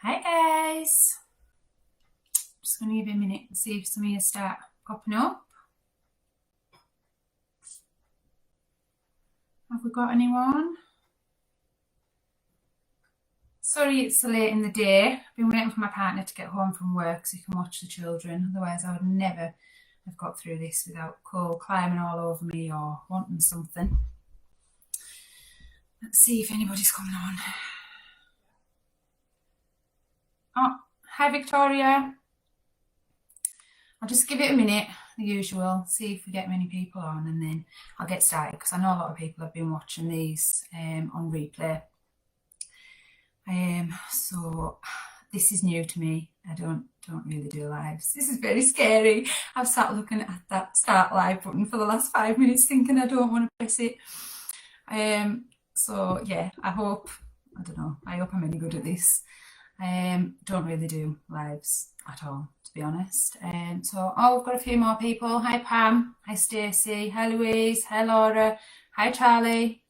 Hi guys, just going to give it a minute and see if some of you start popping up. Have we got anyone? Sorry it's so late in the day. I've been waiting for my partner to get home from work so he can watch the children. Otherwise I would never have got through this without Cole climbing all over me or wanting something. Let's see if anybody's coming on. Oh, hi Victoria. I'll just give it a minute, the usual, see if we get many people on, and then I'll get started because I know a lot of people have been watching these on replay. So this is new to me. I don't really do lives. This is very scary. I've sat looking at that start live button for the last 5 minutes thinking I don't want to press it. So yeah, I hope I'm any good at this. Don't really do lives at all, to be honest. We've got a few more people. Hi Pam, hi Stacey, hi Louise, hi Laura, hi Charlie.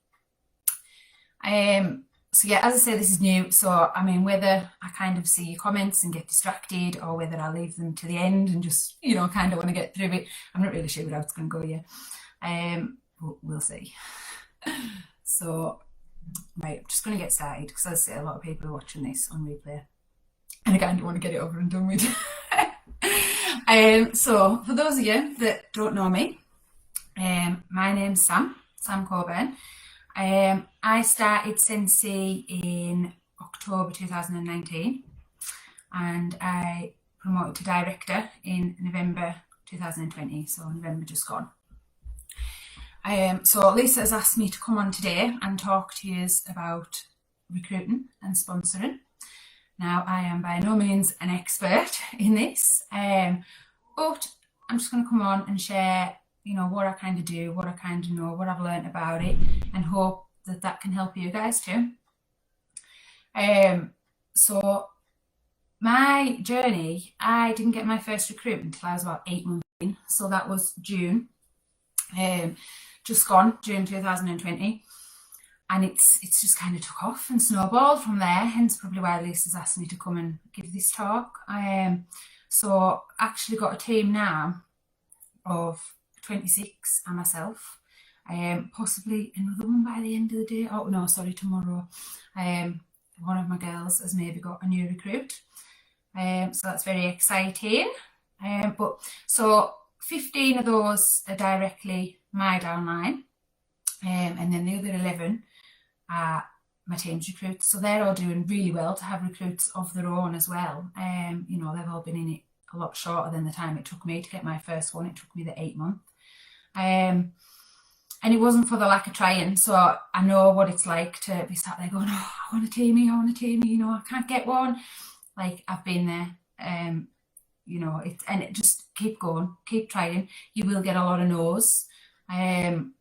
So yeah, as I say, this is new, so I mean, whether I kind of see your comments and get distracted or whether I leave them to the end and just, kind of want to get through it, I'm not really sure how it's going to go yet. But we'll see. So, right, I'm just going to get started because as I say, a lot of people are watching this on replay and I kind of want to get it over and done with. So, for those of you that don't know me, my name's Sam Coburn. I started Scentsy in October 2019 and I promoted to director in November 2020, so November just gone. So Lisa has asked me to come on today and talk to you about recruiting and sponsoring. Now, I am by no means an expert in this, but I'm just going to come on and share what I kind of do, what I kind of know, what I've learned about it, and hope that can help you guys too. So my journey, I didn't get my first recruitment until I was about 8 months in. So that was June, just gone, June 2020. And it's just kind of took off and snowballed from there, hence probably why Lisa's asked me to come and give this talk. So actually got a team now of 26 and myself, possibly another one by the end of the day. Oh no, sorry, tomorrow. One of my girls has maybe got a new recruit, so that's very exciting. But so 15 of those are directly my downline, and then the other 11 are my team's recruits. So they're all doing really well to have recruits of their own as well. They've all been in it a lot shorter than the time it took me to get my first one. It took me the 8 month. And it wasn't for the lack of trying. So I know what it's like to be sat there going, oh, I want a teamie, I can't get one. Like, I've been there, and it just keep going, keep trying. You will get a lot of no's, and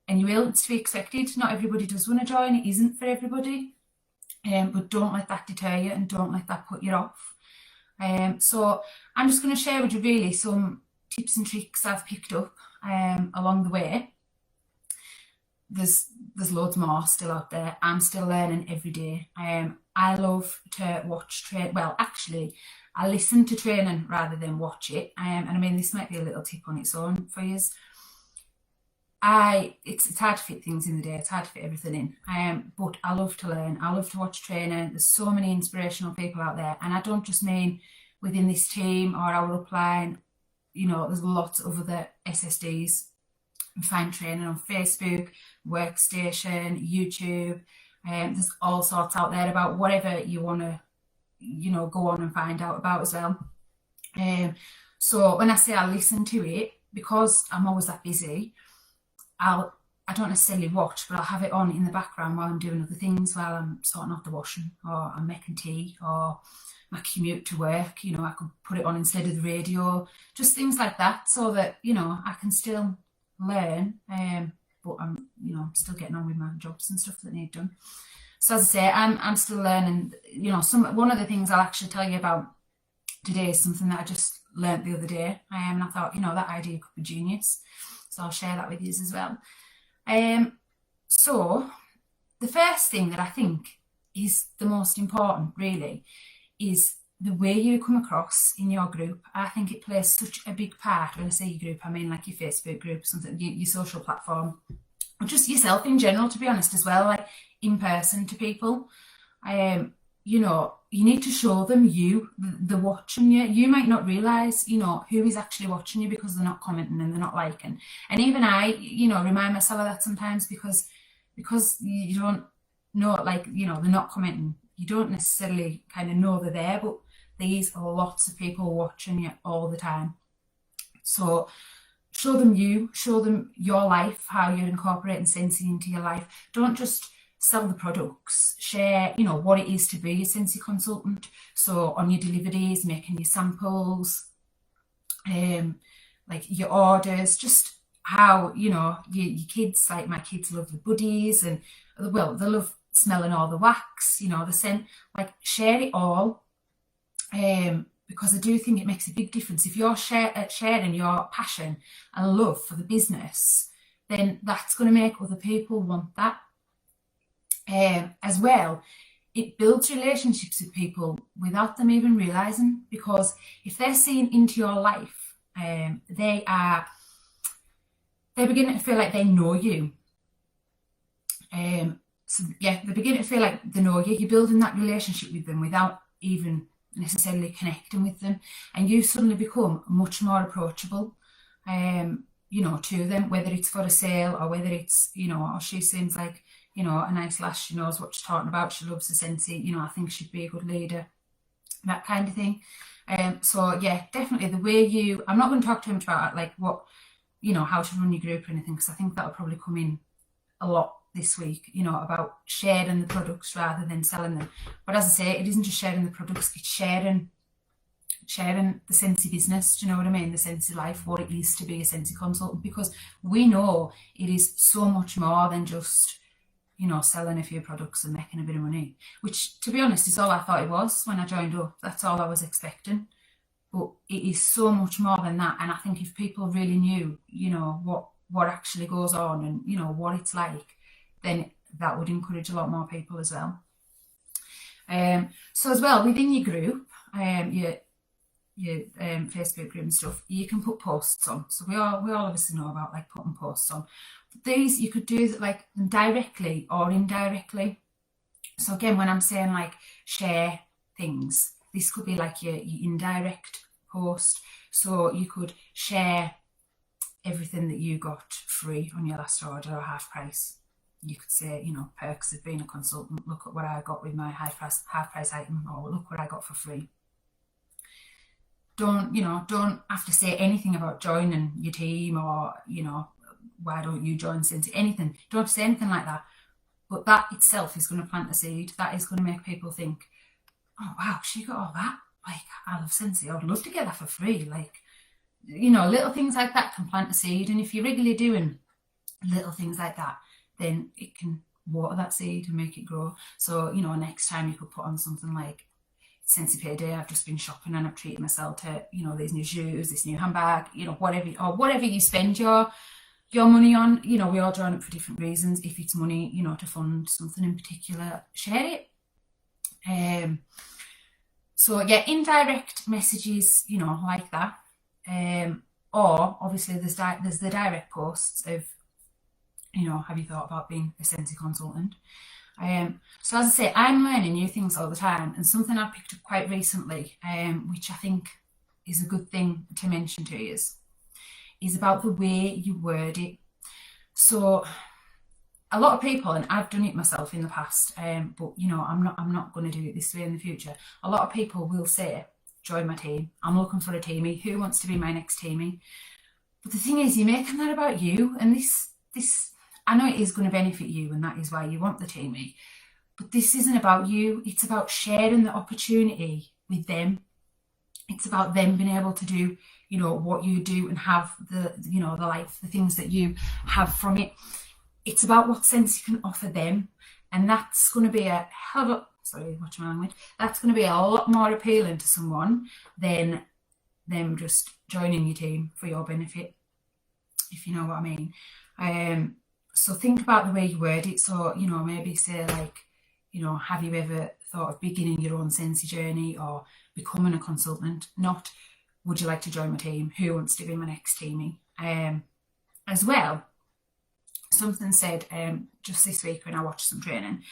you will, it's to be expected. Not everybody does want to join. It isn't for everybody. But don't let that deter you and don't let that put you off. So I'm just going to share with you really some tips and tricks I've picked up along the way. There's loads more still out there. I'm still learning every day. I love to watch well, actually, I listen to training rather than watch it. And I mean, this might be a little tip on its own for you. It's hard to fit things in the day. It's hard to fit everything in. But I love to learn. I love to watch training. There's so many inspirational people out there, and I don't just mean within this team or our upline. There's lots of other SSDs. You find training on Facebook, Workstation, YouTube. There's all sorts out there about whatever you want to, go on and find out about as well. So when I say I listen to it, because I'm always that busy, I don't necessarily watch, but I'll have it on in the background while I'm doing other things, while I'm sorting out the washing or I'm making tea or my commute to work. I could put it on instead of the radio, just things like that, so that, I can still learn, but I'm still getting on with my jobs and stuff that need done. So as I say, I'm still learning. One of the things I'll actually tell you about today is something that I just learnt the other day, and I thought, that idea could be genius. So I'll share that with you as well. So the first thing that I think is the most important really is the way you come across in your group. I think it plays such a big part. When I say your group, I mean like your Facebook group, something, your social platform, or just yourself in general, to be honest, as well, like in person to people. You know, you need to show them you, the watching you. You might not realise, you know, who is actually watching you because they're not commenting and they're not liking. And even I, you know, remind myself of that sometimes because you don't know, like, you know, they're not commenting. You don't necessarily kind of know they're there, but these are lots of people watching you all the time. So show them you, show them your life, how you're incorporating Scentsy into your life. Don't just sell the products, share, you know, what it is to be a Scentsy consultant. So on your deliveries, making your samples, like your orders, just how, you know, your kids, like my kids love the buddies and, well, they love smelling all the wax, you know, the scent, like share it all. Because I do think it makes a big difference. If you're sharing your passion and love for the business, then that's going to make other people want that. As well, it builds relationships with people without them even realising, because if they're seeing into your life, they're beginning to feel like they know you. So yeah, they're beginning to feel like they know you. You're building that relationship with them without even necessarily connecting with them, and you suddenly become much more approachable, you know, to them, whether it's for a sale or whether it's, you know, or she seems like, you know, a nice lass, she knows what she's talking about, she loves the Scentsy, you know, I think she'd be a good leader, that kind of thing. So yeah, definitely the way you, I'm not going to talk too much about like what, you know, how to run your group or anything, because I think that'll probably come in a lot this week, you know, about sharing the products rather than selling them. But as I say, it isn't just sharing the products, it's sharing the Scentsy business, do you know what I mean? The Scentsy life, what it is to be a Scentsy consultant, because we know it is so much more than just, you know, selling a few products and making a bit of money, which, to be honest, is all I thought it was when I joined up. That's all I was expecting. But it is so much more than that. And I think if people really knew, you know, what actually goes on and, you know, what it's like, then that would encourage a lot more people as well. So as well, within your group, your Facebook group and stuff, you can put posts on. So we all obviously know about like putting posts on. But these you could do like directly or indirectly. So again, when I'm saying like share things, this could be like your indirect post. So you could share everything that you got free on your last order or half price. You could say, you know, perks of being a consultant, look at what I got with my half price item, or look what I got for free. Don't have to say anything about joining your team or, you know, why don't you join Scentsy, anything. Don't have to say anything like that. But that itself is going to plant a seed. That is going to make people think, oh wow, she got all that. Like, I love Scentsy, I'd love to get that for free. Like, you know, little things like that can plant a seed. And if you're regularly doing little things like that, then it can water that seed and make it grow. So, you know, next time you could put on something like Scentsy payday, I've just been shopping and I've treated myself to, you know, these new shoes, this new handbag, you know, whatever you spend your money on. You know, we all join up for different reasons. If it's money, you know, to fund something in particular, share it. So yeah, indirect messages, you know, like that. Or obviously there's the direct posts of, you know, have you thought about being a Scentsy consultant? So as I say, I'm learning new things all the time, and something I picked up quite recently, which I think is a good thing to mention to you, is about the way you word it. So a lot of people, and I've done it myself in the past, but you know, I'm not going to do it this way in the future. A lot of people will say, join my team, I'm looking for a teamie, who wants to be my next teamie? But the thing is, you're making that about you, and this I know it is going to benefit you, and that is why you want the teamie, but this isn't about you. It's about sharing the opportunity with them. It's about them being able to do, you know, what you do and have the, you know, the life, the things that you have from it. It's about what Scentsy can offer them, and that's going to be a hell of a, sorry, watch my language, that's going to be a lot more appealing to someone than them just joining your team for your benefit, if you know what I mean. So think about the way you word it. So, you know, maybe say like, you know, have you ever thought of beginning your own Scentsy journey or becoming a consultant? Not, would you like to join my team? Who wants to be my next teamie? As well, something said just this week when I watched some training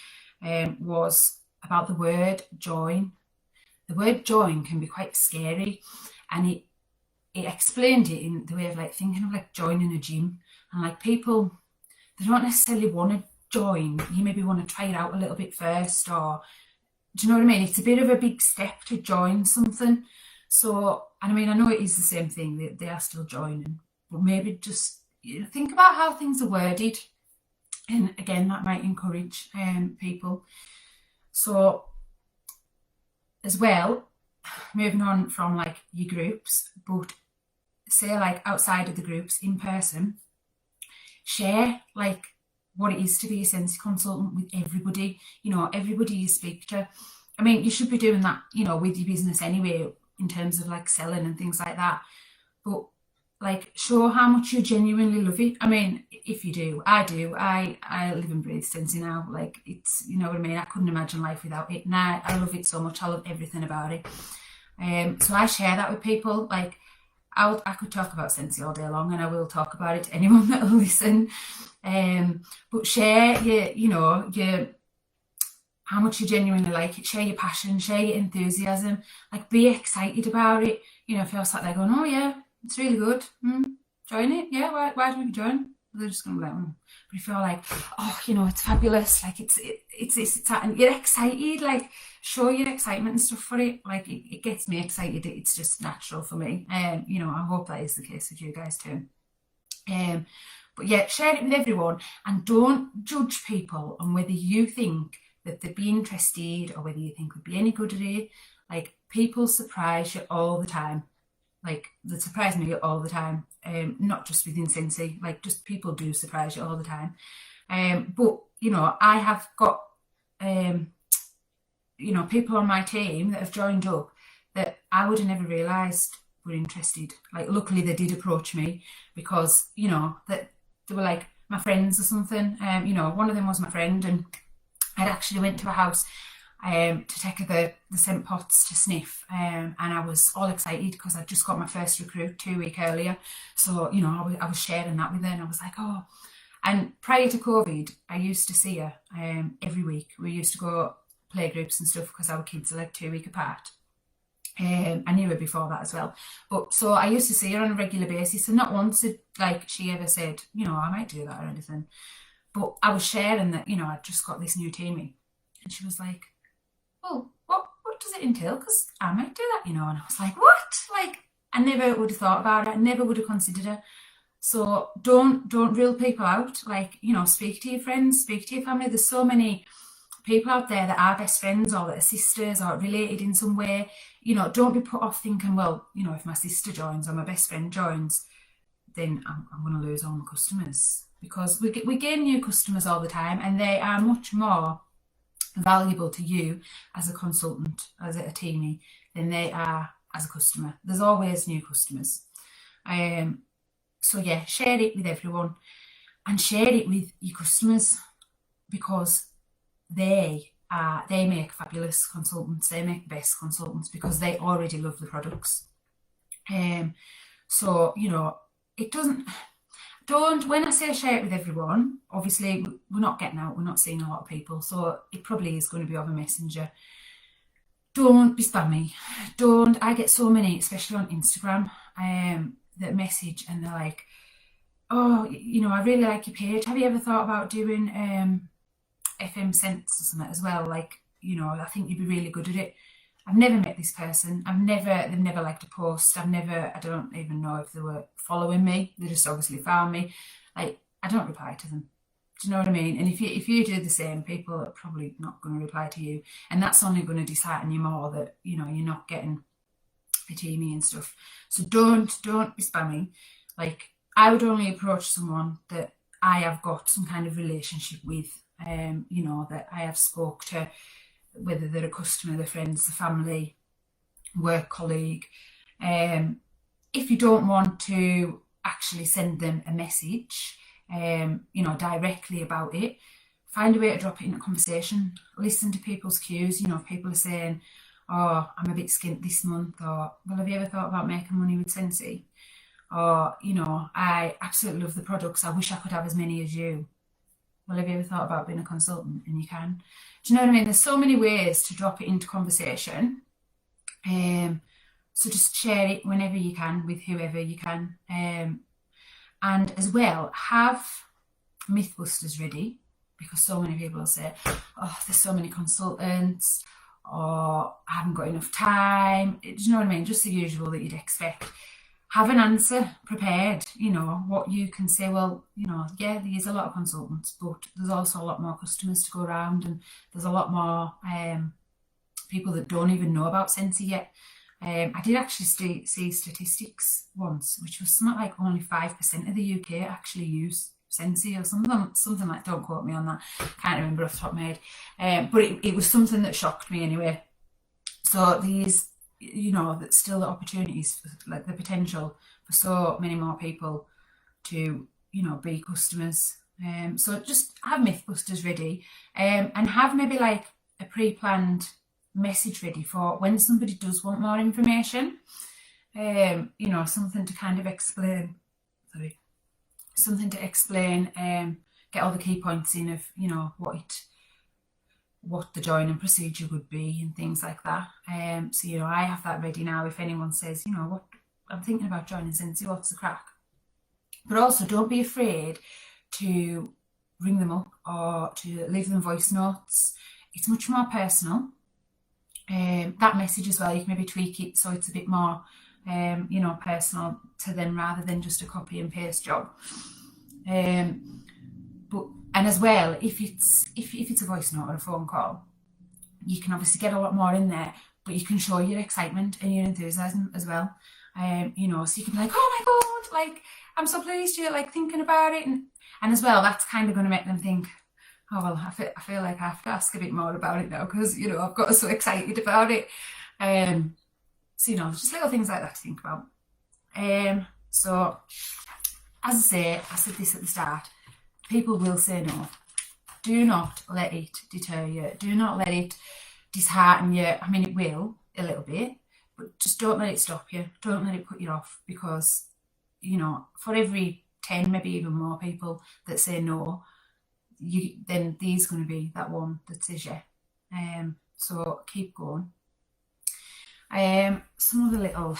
was about the word join. The word join can be quite scary, and it explained it in the way of like thinking of like joining a gym, and like people, they don't necessarily want to join. You maybe want to try it out a little bit first, or do you know what I mean? It's a bit of a big step to join something. So, and I mean, I know it is the same thing, they are still joining, but maybe just, you know, think about how things are worded, and again, that might encourage people. So as well, moving on from like your groups, but say like outside of the groups, in person, share like what it is to be a Scentsy consultant with everybody, you know, everybody you speak to. I mean, you should be doing that, you know, with your business anyway, in terms of like selling and things like that. But like, show how much you genuinely love it. I mean, if you do, I do. I live and breathe Scentsy now. Like, it's, you know what I mean? I couldn't imagine life without it. And I love it so much. I love everything about it. So I share that with people. Like, I could talk about Scentsy all day long, and I will talk about it to anyone that will listen. But share your how much you genuinely like it, share your passion, share your enthusiasm, like be excited about it. You know, if you're sat there going, oh yeah, it's really good, join it, yeah, why don't we join? They're just gonna be like, But if you're like, oh, you know, it's fabulous, like it's and you're excited, like show your excitement and stuff for it. Like it gets me excited. It's just natural for me. You know, I hope that is the case with you guys too. But yeah, share it with everyone, and don't judge people on whether you think that they'd be interested or whether you think would be any good at it. Like, people surprise you all the time. Like, they surprise me all the time. Not just within Scentsy, like just people do surprise you all the time. But you know, I have got you know, people on my team that have joined up that I would have never realised were interested. Like, luckily they did approach me, because, you know, that they were like my friends or something. You know, one of them was my friend, and I'd actually went to a house to take her the scent pots to sniff, and I was all excited because I'd just got my first recruit 2 weeks earlier. So, you know, I was sharing that with her, and I was like, oh. And prior to COVID, I used to see her every week. We used to go play groups and stuff because our kids are like 2 weeks apart. I knew her before that as well. But so I used to see her on a regular basis, and not once did like she ever said, you know, I might do that or anything. But I was sharing that, you know, I'd just got this new teamie, and she was like, well, what does it entail? Because I might do that, you know. And I was like, what? Like, I never would have thought about it. I never would have considered it. So don't rule people out. Like, you know, speak to your friends, speak to your family. There's so many people out there that are best friends or that are sisters or related in some way. You know, don't be put off thinking, well, you know, if my sister joins or my best friend joins, then I'm going to lose all my customers. Because we gain new customers all the time, and they are much more valuable to you as a consultant, as a teamie, than they are as a customer. There's always new customers. So yeah, share it with everyone, and share it with your customers, because they make fabulous consultants. They make the best consultants because they already love the products. So, you know, it doesn't. When I say share it with everyone, obviously we're not getting out, we're not seeing a lot of people, so it probably is going to be over Messenger. Don't be spammy. I get so many, especially on Instagram, that message, and they're like, oh, you know, I really like your page. Have you ever thought about doing FM scents or something as well? Like, you know, I think you'd be really good at it. I've never met this person. They've never liked a post. I don't even know if they were following me. They just obviously found me. Like, I don't reply to them. Do you know what I mean? And if you do the same, people are probably not going to reply to you. And that's only going to dishearten you more that, you know, you're not getting a teamie and stuff. So don't be spammy. Like, I would only approach someone that I have got some kind of relationship with, you know, that I have spoke to, whether they're a customer, their friends, the family, work colleague. If you don't want to actually send them a message, you know, directly about it, find a way to drop it into conversation. Listen to people's cues. You know, if people are saying, oh, I'm a bit skint this month, or, well, have you ever thought about making money with Scentsy? Or, you know, I absolutely love the products. I wish I could have as many as you. Well, have you ever thought about being a consultant? And you can. Do you know what I mean? There's so many ways to drop it into conversation. So just share it whenever you can with whoever you can. And as well, have Mythbusters ready, because so many people will say, oh, there's so many consultants, or I haven't got enough time. Do you know what I mean? Just the usual that you'd expect. Have an answer prepared, you know, what you can say. Well, you know, yeah, there's a lot of consultants, but there's also a lot more customers to go around, and there's a lot more people that don't even know about Scentsy yet. I did actually see statistics once, which was something like only 5% of the UK actually use Scentsy or something like, don't quote me on that, can't remember off the top of my head. But it was something that shocked me anyway. So these, you know, that's still the opportunities, like the potential for so many more people to, you know, be customers. So just have Mythbusters ready, and have maybe like a pre-planned message ready for when somebody does want more information. You know, something to kind of explain, get all the key points in of, you know, what the joining procedure would be and things like that. So, you know, I have that ready now if anyone says, you know, what, I'm thinking about joining Scentsy, what's the crack? But also don't be afraid to ring them up or to leave them voice notes. It's much more personal. That message as well, you can maybe tweak it so it's a bit more, you know, personal to them rather than just a copy and paste job. And as well, if it's a voice note or a phone call, you can obviously get a lot more in there, but you can show your excitement and your enthusiasm as well. You know, so you can be like, oh my God, like, I'm so pleased you're like thinking about it. And as well, that's kind of going to make them think, oh, well, I feel like I have to ask a bit more about it now because, you know, I've got so excited about it. So, you know, just little things like that to think about. So, as I said this at the start, people will say no. Do not let it deter you. Do not let it dishearten you. I mean, it will a little bit, but just don't let it stop you. Don't let it put you off, because, you know, for every 10, maybe even more people that say no, then there's going to be that one that says yeah. So keep going. Some other little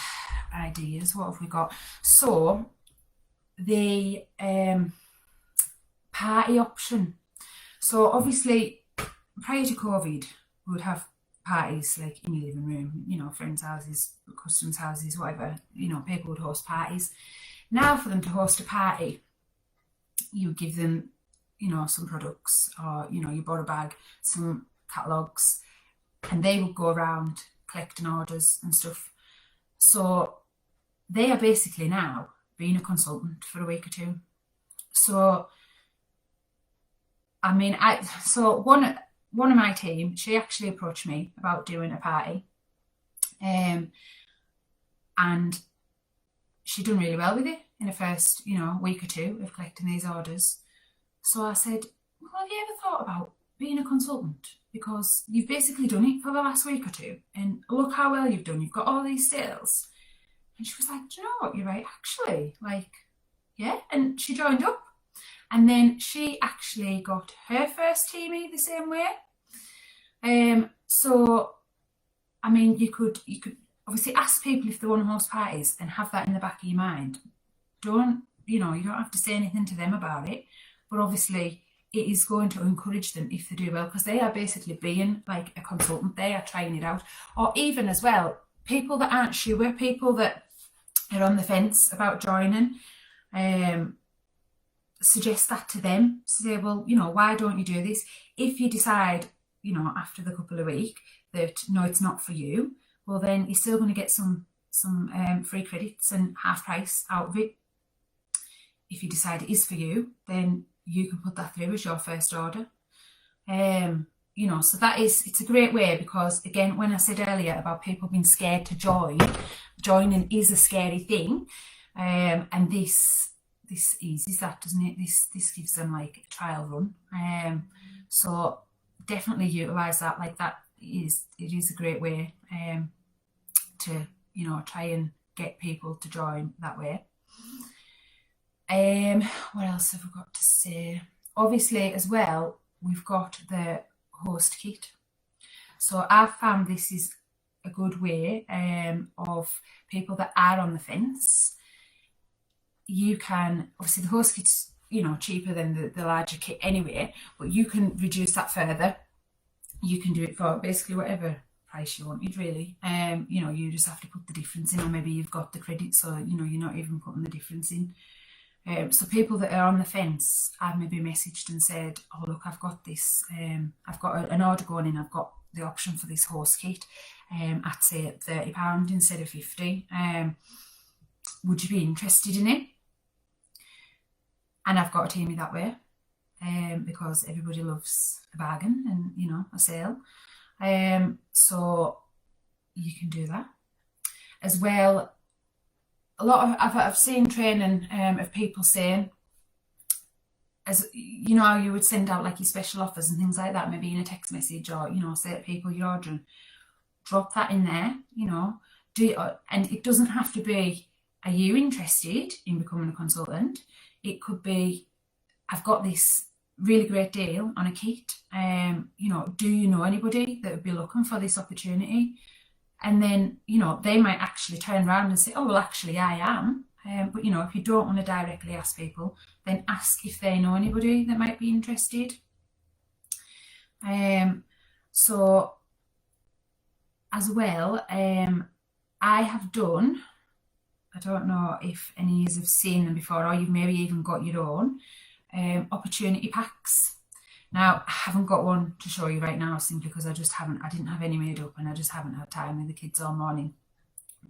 ideas. What have we got? So the party option. So obviously prior to COVID, we would have parties like in your living room, you know, friends' houses, customers' houses, whatever, you know, people would host parties. Now for them to host a party, you give them, you know, some products, or, you know, you bought a bag, some catalogues, and they would go around collecting orders and stuff. So they are basically now being a consultant for a week or two. So, I mean, one of my team, she actually approached me about doing a party, and she done really well with it in the first, you know, week or two of collecting these orders. So I said, well, have you ever thought about being a consultant? Because you've basically done it for the last week or two, and look how well you've done. You've got all these sales. And she was like, do you know what? You're right, actually. Like, yeah. And she joined up. And then she actually got her first teamie the same way. So, I mean, you could obviously ask people if they want to host parties and have that in the back of your mind. You don't have to say anything to them about it, but obviously it is going to encourage them if they do well, because they are basically being like a consultant. They are trying it out. Or even as well, people that aren't sure, people that are on the fence about joining, suggest that to them. Say, well, you know, why don't you do this? If you decide, you know, after the couple of weeks that no, it's not for you, well, then you're still going to get some free credits and half price out of it. If you decide it is for you, then you can put that through as your first order. You know, so it's a great way, because again, when I said earlier about people being scared to joining is a scary thing. And this this eases that, doesn't it? This gives them like a trial run. So definitely utilize that. Like it is a great way to, you know, try and get people to join that way. What else have I got to say? Obviously, as well, we've got the host kit. So I've found this is a good way of people that are on the fence. You can, obviously the host kit's, you know, cheaper than the larger kit anyway, but you can reduce that further. You can do it for basically whatever price you wanted, really. You know, you just have to put the difference in, or maybe you've got the credit, so you know you're not even putting the difference in. So people that are on the fence, I've maybe messaged and said, oh look, I've got this, I've got an order going in, I've got the option for this host kit at say £30 instead of 50. Would you be interested in it? And I've got to team me that way, because everybody loves a bargain and, you know, a sale. So you can do that. As well, a lot of, I've seen training of people saying, as you know, you would send out like your special offers and things like that, maybe in a text message, or, you know, say to people you're ordering, drop that in there, you know, and it doesn't have to be, are you interested in becoming a consultant? It could be, I've got this really great deal on a kit. You know, do you know anybody that would be looking for this opportunity? And then, you know, they might actually turn around and say, oh, well, actually, I am. But, you know, if you don't want to directly ask people, then ask if they know anybody that might be interested. So, as well, I have done, I don't know if any of you have seen them before, or you've maybe even got your own, opportunity packs. Now, I haven't got one to show you right now simply because I didn't have any made up and I just haven't had time with the kids all morning.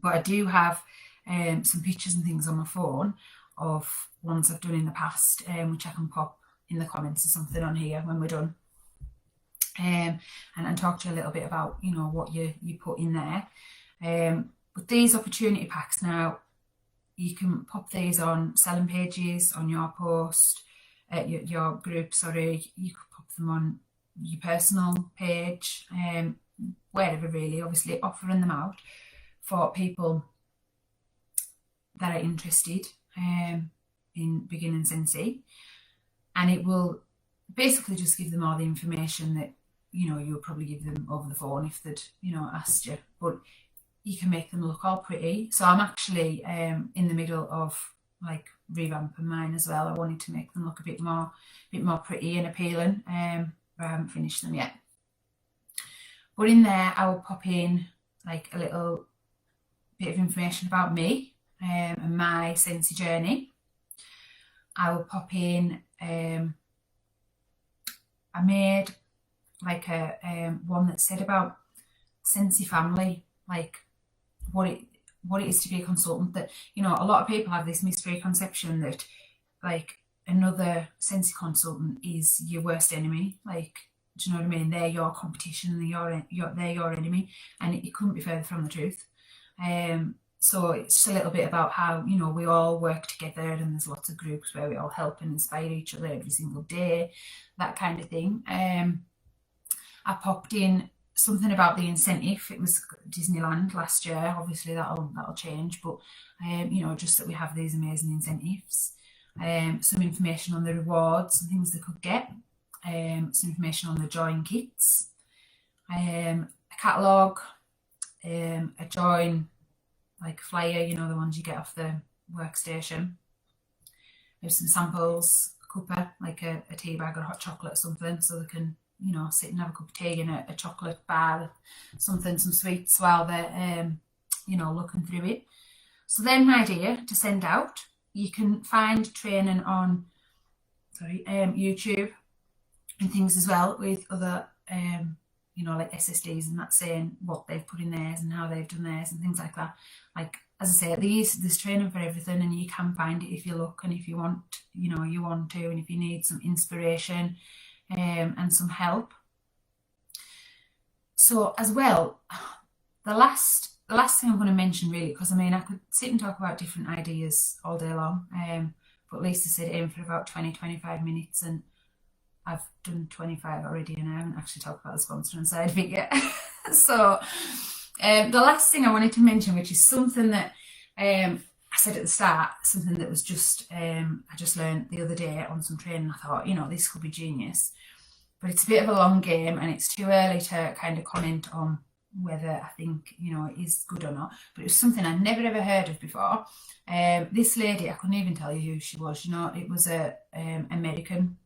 But I do have some pictures and things on my phone of ones I've done in the past, which I can pop in the comments or something on here when we're done. And talk to you a little bit about, you know, what you put in there. But these opportunity packs now, you can pop these on selling pages, on your post, your group, sorry. You could pop them on your personal page, wherever really, obviously offering them out for people that are interested in beginning Scentsy. And it will basically just give them all the information that, you know, you'll probably give them over the phone if they'd, you know, asked you. But you can make them look all pretty. So I'm actually in the middle of like revamping mine as well. I wanted to make them look a bit more pretty and appealing, but I haven't finished them yet. But in there, I will pop in like a little bit of information about me and my Scentsy journey. I will pop in, I made like a one that said about Scentsy family, like what it is to be a consultant. That, you know, a lot of people have this misconception that like another Scentsy consultant is your worst enemy. Like, do you know what I mean? They're your competition and they're your enemy, and it couldn't be further from the truth. So it's just a little bit about how, you know, we all work together and there's lots of groups where we all help and inspire each other every single day, that kind of thing. I popped in something about the incentive. It was Disneyland last year. Obviously that'll change, but you know, just that we have these amazing incentives. Some information on the rewards and things they could get. Some information on the join kits. A catalogue, a join like flyer, you know, the ones you get off the workstation. There's some samples, a cuppa, like a tea bag or hot chocolate or something, so they can, you know, sit and have a cup of tea and a chocolate bar, some sweets while they're, you know, looking through it. So then my idea to send out, you can find training on, YouTube and things as well with other, you know, like SSDs and that, saying what they've put in theirs and how they've done theirs and things like that. Like, as I say, there's training for everything, and you can find it if you look and if you want, you know, you want to, and if you need some inspiration and some help. So as well, the last thing I'm going to mention really, because I mean I could sit and talk about different ideas all day long, But Lisa said aim for about 20-25 minutes, and I've done 25 already, and I haven't actually talked about the sponsoring side of it yet. So the last thing I wanted to mention, which is something that I said at the start, something that was just I just learned the other day on some training. I thought, this could be genius, but it's a bit of a long game, and it's too early to kind of comment on whether I think it is good or not. But it was something I'd never ever heard of before. This lady, I couldn't even tell you who she was. It was a American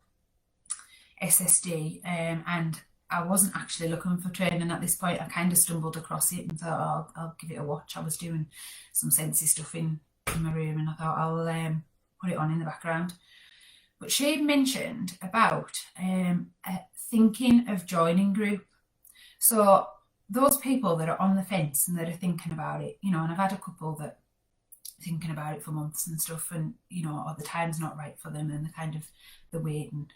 SSD, and I wasn't actually looking for training at this point. I kind of stumbled across it and thought, I'll give it a watch. I was doing some Scentsy stuff in my room, and I thought I'll put it on in the background. But she mentioned about a thinking of joining group. So those people that are on the fence and that are thinking about it, and I've had a couple that are thinking about it for months and stuff, and or the time's not right for them, and the waiting.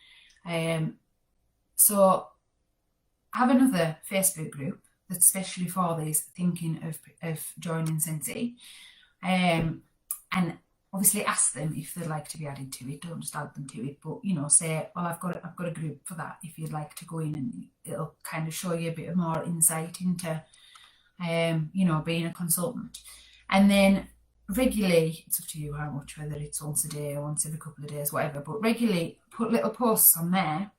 So I have another Facebook group that's especially for these thinking of joining Scentsy, and obviously ask them if they'd like to be added to it. Don't just add them to it, but say, well, I've got a group for that if you'd like to go in, and it'll kind of show you a bit more insight into being a consultant. And then regularly, it's up to you how much, whether it's once a day or once every couple of days, whatever, but regularly put little posts on there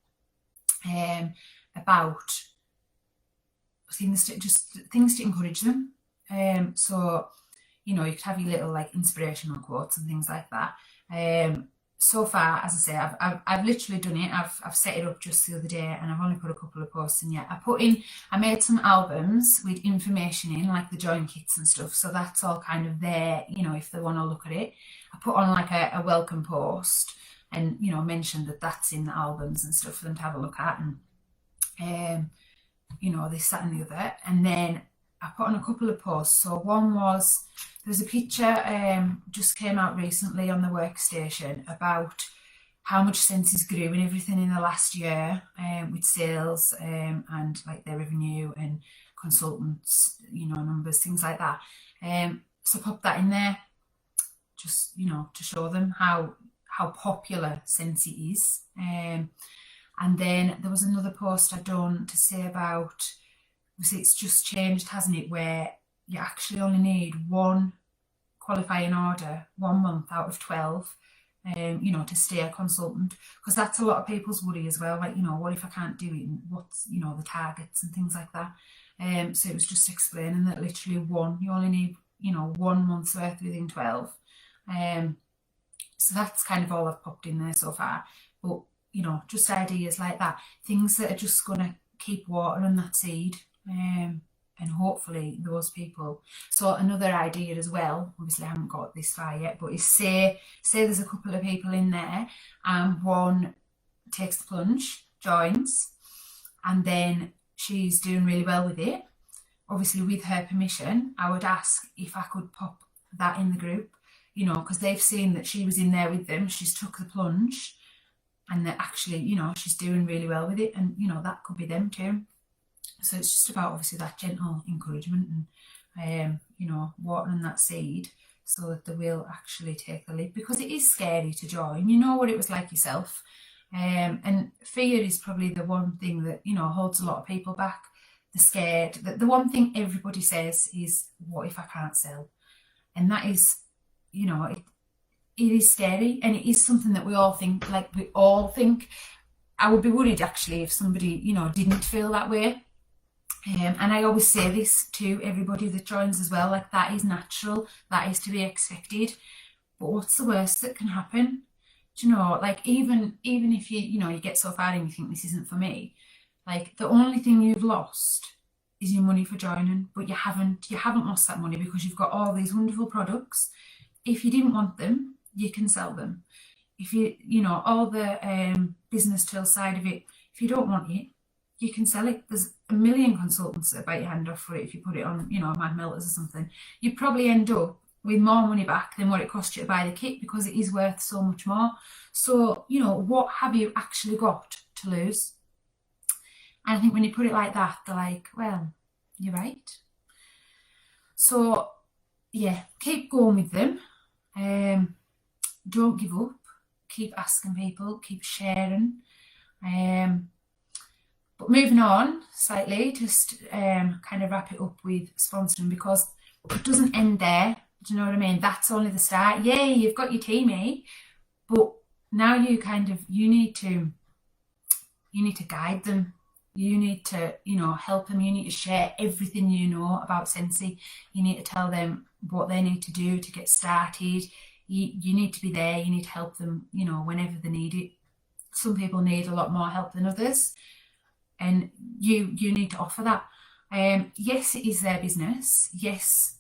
about things to encourage them. So you could have your little inspirational quotes and things like that. So far, as I say, I've literally done it. I've set it up just the other day, and I've only put a couple of posts in yet. I made some albums with information in, like the join kits and stuff. So that's all kind of there, if they want to look at it. I put on a welcome post, and mentioned that that's in the albums and stuff for them to have a look at, and this, that, and the other. And then I put on a couple of posts. So one was, there's a picture just came out recently on the workstation about how much Scentsy's grew and everything in the last year, with sales and their revenue and consultants, numbers, things like that. So pop that in there, just to show them how popular Scentsy is. And then there was another post I'd done to say about, obviously it's just changed, hasn't it, where you actually only need one qualifying order 1 month out of 12, to stay a consultant, because that's a lot of people's worry as well. What if I can't do it, and what's the targets and things like that. So it was just explaining that literally you only need 1 month's worth within 12. So that's kind of all I've popped in there so far. But just ideas like that, things that are just going to keep watering that seed, and hopefully those people. So another idea as well, obviously I haven't got this far yet, but is say there's a couple of people in there, and one takes the plunge, joins, and then she's doing really well with it. Obviously with her permission, I would ask if I could pop that in the group, because they've seen that she was in there with them, she's took the plunge, and that actually, she's doing really well with it, and that could be them too. So it's just about obviously that gentle encouragement and watering that seed so that they will actually take the leap, because it is scary to join. You know what it was like yourself, and fear is probably the one thing that holds a lot of people back. They're scared. The one thing everybody says is, what if I can't sell? And that is, it is scary, and it is something that we all think. I would be worried actually if somebody didn't feel that way. And I always say this to everybody that joins as well, that is natural, that is to be expected. But what's the worst that can happen? Do even if you get so far and you think this isn't for me, the only thing you've lost is your money for joining. But you haven't lost that money, because you've got all these wonderful products. If you didn't want them, you can sell them. If all the business tool side of it, if you don't want it, you can sell it. There's a million consultants that bite your hand off for it if you put it on, Mad Melters or something. You'd probably end up with more money back than what it cost you to buy the kit, because it is worth so much more. So, what have you actually got to lose? And I think when you put it like that, they're like, well, you're right. So, yeah, keep going with them. Don't give up. keep asking people, keep sharing. But moving on slightly, just kind of wrap it up with sponsoring, because it doesn't end there. Do you know what I mean? That's only the start. Yay, you've got your teamie, but now you need to guide them. You need to, help them. You need to share everything you know about Scentsy. You need to tell them what they need to do to get started. You need to be there. You need to help them, whenever they need it. Some people need a lot more help than others, and you need to offer that. Yes, it is their business. Yes,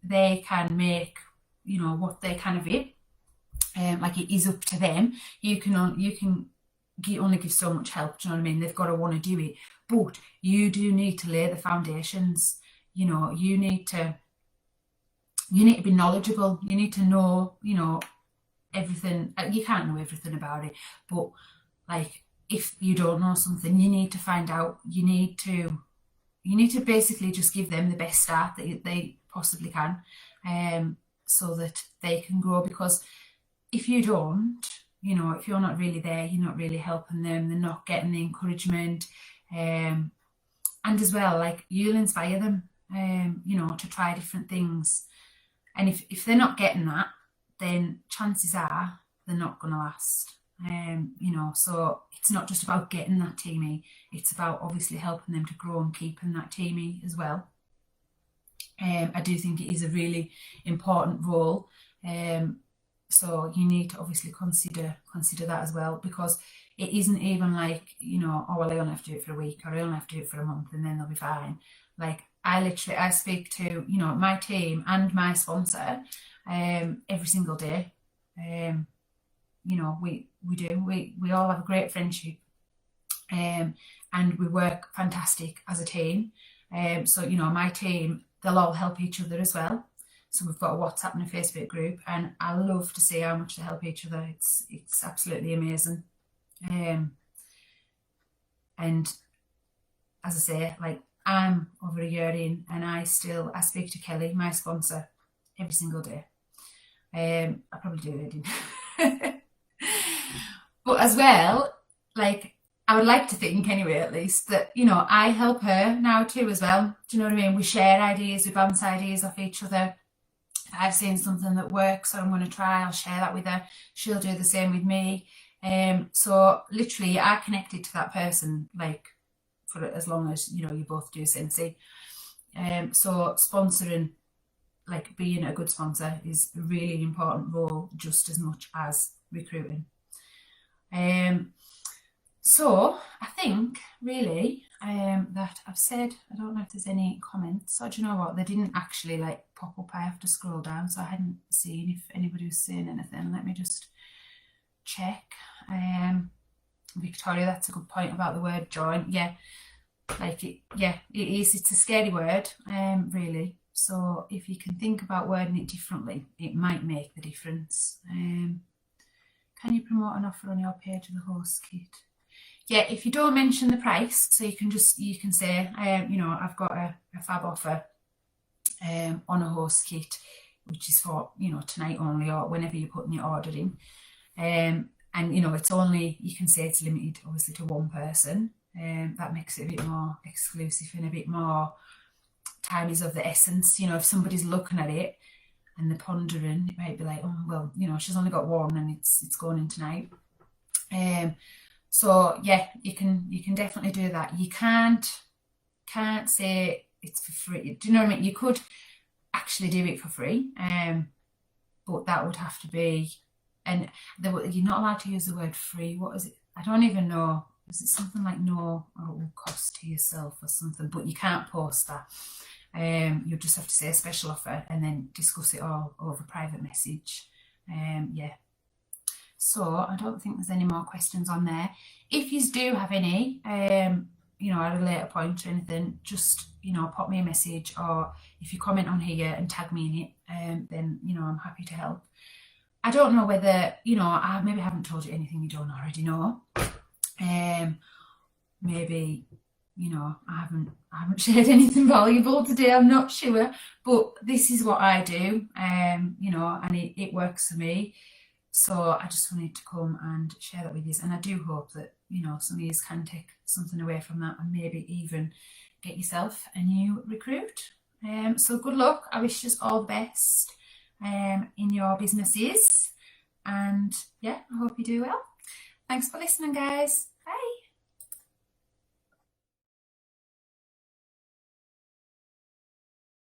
they can make, what they can of it. Like, it is up to them. You can only give so much help. Do you know what I mean? They've got to want to do it, but you do need to lay the foundations. You need to be knowledgeable. You need to know, everything. You can't know everything about it, but like, if you don't know something, you need to find out. You need to basically just give them the best start that they possibly can, so that they can grow. Because if you don't, if you're not really there, you're not really helping them, they're not getting the encouragement, and as well, like, you'll inspire them, to try different things. And if they're not getting that, then chances are they're not going to last. So it's not just about getting that teamie, it's about obviously helping them to grow and keeping that teamie as well. I do think it is a really important role. So you need to obviously consider that as well, because it isn't even like, oh, well, I only have to do it for a week, or I only have to do it for a month, and then they'll be fine. Like, I speak to, my team and my sponsor every single day. We do. We all have a great friendship, and we work fantastic as a team. So, my team, they'll all help each other as well. So we've got a WhatsApp and a Facebook group, and I love to see how much they help each other. It's absolutely amazing. And as I say, like, I'm over a year in, and I speak to Kelly, my sponsor, every single day. I probably do already. But as well, like, I would like to think anyway, at least, that, I help her now too as well. Do you know what I mean? We share ideas, we bounce ideas off each other. If I've seen something that works or I'm going to try, I'll share that with her. She'll do the same with me. So literally, I connected to that person, like, for as long as, you both do Scentsy. So sponsoring, like, being a good sponsor is a really important role, just as much as recruiting. So I think really that I've said. I don't know if there's any comments. So do you know what? They didn't actually like pop up. I have to scroll down, so I hadn't seen if anybody was saying anything. Let me just check. Victoria, that's a good point about the word join. Yeah, like it is. It's a scary word, really. So if you can think about wording it differently, it might make the difference. Can you promote an offer on your page of the host kit? Yeah, if you don't mention the price, so you can say, I've got a fab offer on a host kit, which is for, tonight only, or whenever you're putting your order in. And, it's only, you can say it's limited, obviously, to one person. That makes it a bit more exclusive and a bit more time is of the essence. If somebody's looking at it and they're pondering, it might be like, oh, well, she's only got one and it's going in tonight. So yeah, you can definitely do that. You can't say it's for free. Do you know what I mean? You could actually do it for free, but that would have to be, and you're not allowed to use the word free. What is it? I don't even know. Is it something like no cost to yourself or something? But you can't post that. You'll just have to say a special offer and then discuss it all over private message. Yeah. So I don't think there's any more questions on there. If you do have any, at a later point or anything, just, pop me a message, or if you comment on here and tag me in it, then, I'm happy to help. I don't know whether, I maybe haven't told you anything you don't already know. Maybe, I haven't shared anything valuable today, I'm not sure, but this is what I do, and it works for me. So I just wanted to come and share that with you, and I do hope that, you know, some of you can take something away from that and maybe even get yourself a new recruit. So good luck. I wish you all the best in your businesses, and yeah, I hope you do well. Thanks for listening, guys.